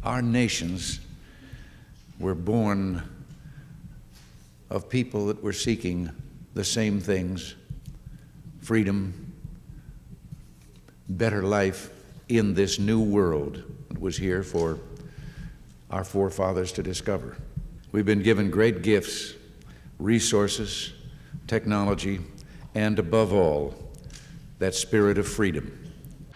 Our nations were born of people that were seeking the same things: freedom, better life in this new world that was here for our forefathers to discover. We've been given great gifts, resources, technology, and above all, that spirit of freedom.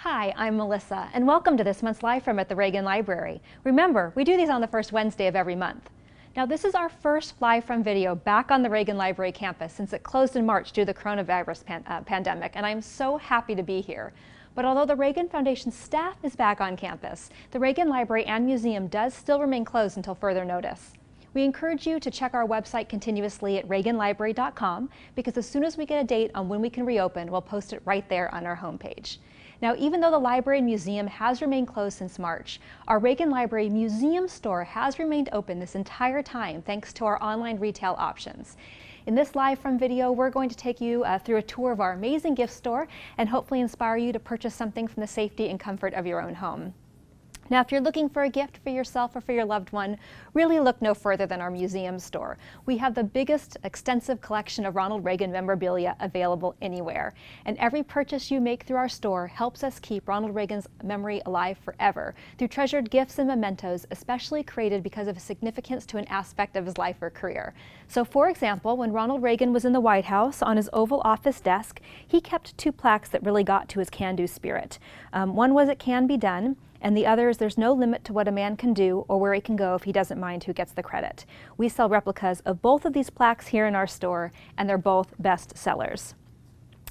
Hi, I'm Melissa, and welcome to this month's Live From at the Reagan Library. Remember, we do these on the first Wednesday of every month. Now, this is our first Live From video back on the Reagan Library campus since it closed in March due to the coronavirus pandemic, and I'm so happy to be here. But although the Reagan Foundation staff is back on campus, the Reagan Library and Museum does still remain closed until further notice. We encourage you to check our website continuously at reaganlibrary.com, because as soon as we get a date on when we can reopen, we'll post it right there on our homepage. Now, even though the library and museum has remained closed since March, our Reagan Library Museum store has remained open this entire time thanks to our online retail options. In this Live From video, we're going to take you through a tour of our amazing gift store and hopefully inspire you to purchase something from the safety and comfort of your own home. Now, if you're looking for a gift for yourself or for your loved one, really look no further than our museum store. We have the biggest extensive collection of Ronald Reagan memorabilia available anywhere. And every purchase you make through our store helps us keep Ronald Reagan's memory alive forever through treasured gifts and mementos, especially created because of his significance to an aspect of his life or career. So, for example, when Ronald Reagan was in the White House, on his Oval Office desk, he kept two plaques that really got to his can-do spirit. One was "It Can Be Done," and the other is "There's no limit to what a man can do or where he can go if he doesn't mind who gets the credit." We sell replicas of both of these plaques here in our store, and they're both best sellers.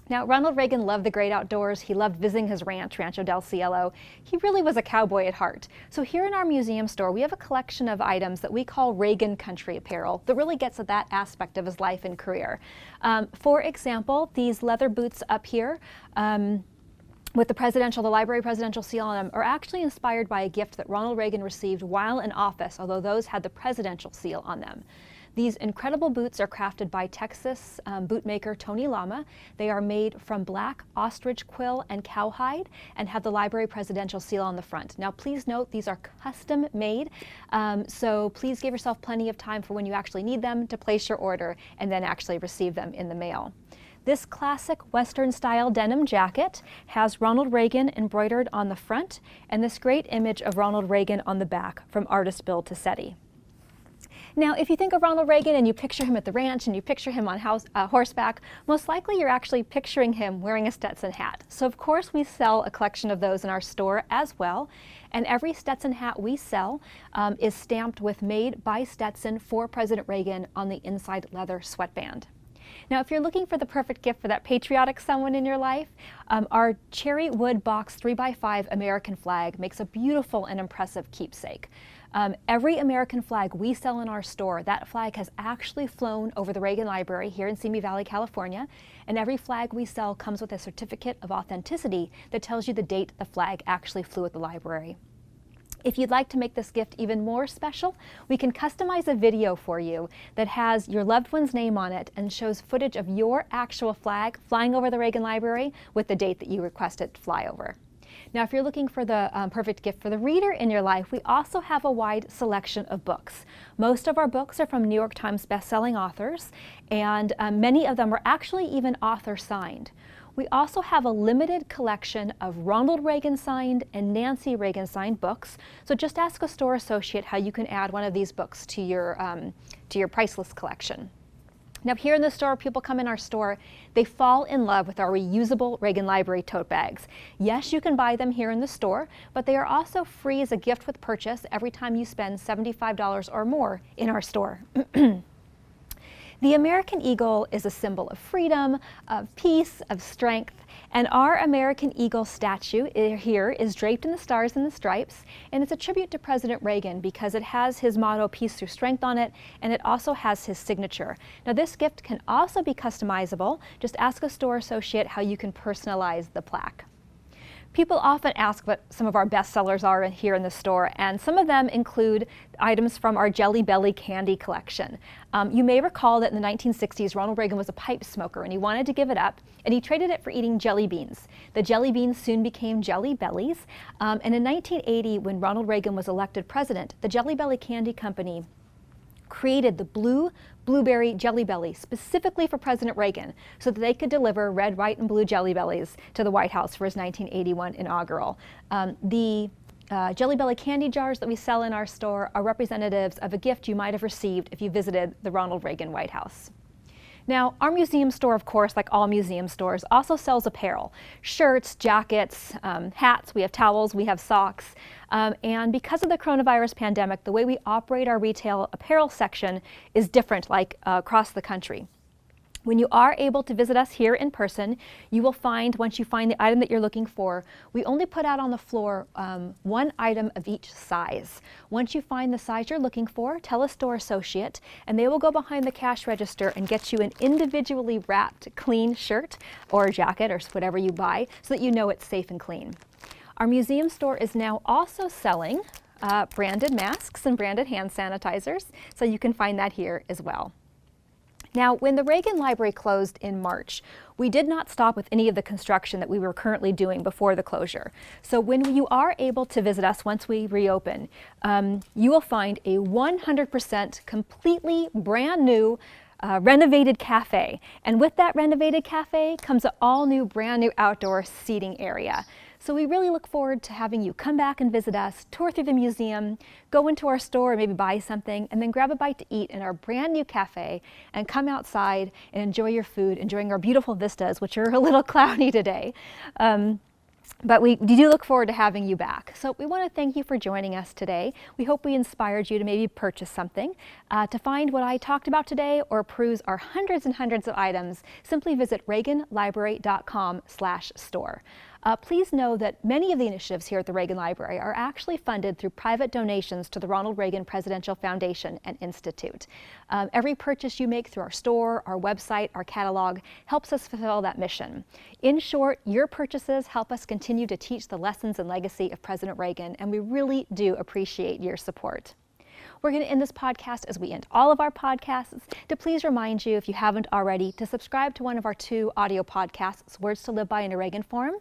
Now, Ronald Reagan loved the great outdoors. He loved visiting his ranch, Rancho del Cielo. He really was a cowboy at heart. So here in our museum store, we have a collection of items that we call Reagan country apparel that really gets at that aspect of his life and career. For example, these leather boots up here, with the library presidential seal on them, are actually inspired by a gift that Ronald Reagan received while in office, although those had the presidential seal on them. These incredible boots are crafted by Texas bootmaker Tony Lama. They are made from black ostrich quill and cowhide and have the library presidential seal on the front. Now, please note these are custom made, so please give yourself plenty of time for when you actually need them to place your order and then actually receive them in the mail. This classic Western-style denim jacket has Ronald Reagan embroidered on the front and this great image of Ronald Reagan on the back from artist Bill Tassetti. Now, if you think of Ronald Reagan and you picture him at the ranch and you picture him on horseback, most likely you're actually picturing him wearing a Stetson hat. So, of course, we sell a collection of those in our store as well. And every Stetson hat we sell is stamped with "Made by Stetson for President Reagan" on the inside leather sweatband. Now, if you're looking for the perfect gift for that patriotic someone in your life, our cherry wood box 3x5 American flag makes a beautiful and impressive keepsake. Every American flag we sell in our store, that flag has actually flown over the Reagan Library here in Simi Valley, California, and every flag we sell comes with a certificate of authenticity that tells you the date the flag actually flew at the library. If you'd like to make this gift even more special, we can customize a video for you that has your loved one's name on it and shows footage of your actual flag flying over the Reagan Library with the date that you request it to fly over. Now, if you're looking for the perfect gift for the reader in your life, we also have a wide selection of books. Most of our books are from New York Times bestselling authors, and many of them are actually even author signed. We also have a limited collection of Ronald Reagan signed and Nancy Reagan signed books. So just ask a store associate how you can add one of these books to your priceless collection. Now, here in the store, people come in our store, they fall in love with our reusable Reagan Library tote bags. Yes, you can buy them here in the store, but they are also free as a gift with purchase every time you spend $75 or more in our store. The American eagle is a symbol of freedom, of peace, of strength, and our American eagle statue here is draped in the stars and the stripes, and it's a tribute to President Reagan because it has his motto, "Peace through Strength," on it, and it also has his signature. Now, this gift can also be customizable. Just ask a store associate how you can personalize the plaque. People often ask what some of our best sellers are here in the store, and some of them include items from our Jelly Belly candy collection. You may recall that in the 1960s, Ronald Reagan was a pipe smoker and he wanted to give it up, and he traded it for eating jelly beans. The jelly beans soon became Jelly Bellies, and in 1980, when Ronald Reagan was elected president, the Jelly Belly Candy Company created the blueberry Jelly Belly specifically for President Reagan so that they could deliver red, white, and blue Jelly Bellies to the White House for his 1981 inaugural. The Jelly Belly candy jars that we sell in our store are representatives of a gift you might have received if you visited the Ronald Reagan White House. Now, our museum store, of course, like all museum stores, also sells apparel. Shirts, jackets, hats, we have towels, we have socks. And because of the coronavirus pandemic, the way we operate our retail apparel section is different, like across the country. When you are able to visit us here in person, you will find, once you find the item that you're looking for, we only put out on the floor one item of each size. Once you find the size you're looking for, tell a store associate, and they will go behind the cash register and get you an individually wrapped clean shirt or jacket or whatever you buy so that you know it's safe and clean. Our museum store is now also selling branded masks and branded hand sanitizers, so you can find that here as well. Now, when the Reagan Library closed in March, we did not stop with any of the construction that we were currently doing before the closure. So when you are able to visit us once we reopen, you will find a 100% completely brand new renovated cafe. And with that renovated cafe comes an all new, brand new outdoor seating area. So we really look forward to having you come back and visit us, tour through the museum, go into our store and maybe buy something, and then grab a bite to eat in our brand new cafe and come outside and enjoy your food, enjoying our beautiful vistas, which are a little cloudy today. But we do look forward to having you back. So we want to thank you for joining us today. We hope we inspired you to maybe purchase something. To find what I talked about today or peruse our hundreds and hundreds of items, simply visit reaganlibrary.com/store. Please know that many of the initiatives here at the Reagan Library are actually funded through private donations to the Ronald Reagan Presidential Foundation and Institute. Every purchase you make through our store, our website, our catalog helps us fulfill that mission. In short, your purchases help us continue to teach the lessons and legacy of President Reagan, and we really do appreciate your support. We're going to end this podcast as we end all of our podcasts to please remind you, if you haven't already, to subscribe to one of our 2 audio podcasts, Words to Live By in a Reagan Forum.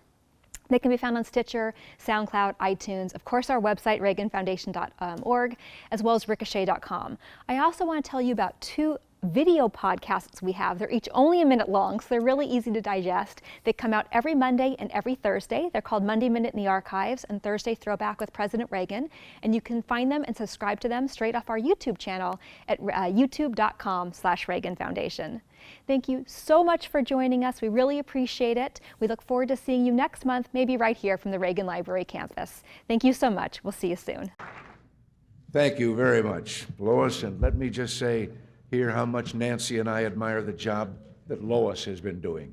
They can be found on Stitcher, SoundCloud, iTunes, of course our website, reaganfoundation.org, as well as ricochet.com. I also want to tell you about 2 video podcasts we have. They're each only a minute long, so they're really easy to digest. They come out every Monday and every Thursday. They're called Monday Minute in the Archives and Thursday Throwback with President Reagan. And you can find them and subscribe to them straight off our YouTube channel at youtube.com/Reagan Foundation. Thank you so much for joining us. We really appreciate it. We look forward to seeing you next month, maybe right here from the Reagan Library campus. Thank you so much. We'll see you soon. Thank you very much, Lois, and let me just say here how much Nancy and I admire the job that Lois has been doing.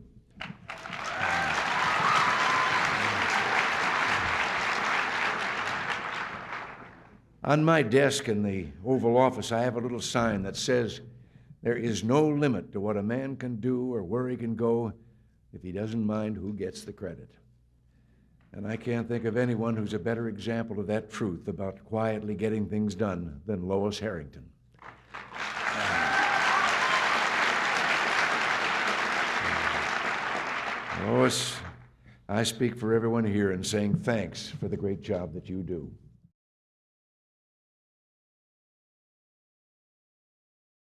On my desk in the Oval Office, I have a little sign that says, "There is no limit to what a man can do or where he can go if he doesn't mind who gets the credit." And I can't think of anyone who's a better example of that truth about quietly getting things done than Lois Harrington. Lois, I speak for everyone here in saying thanks for the great job that you do.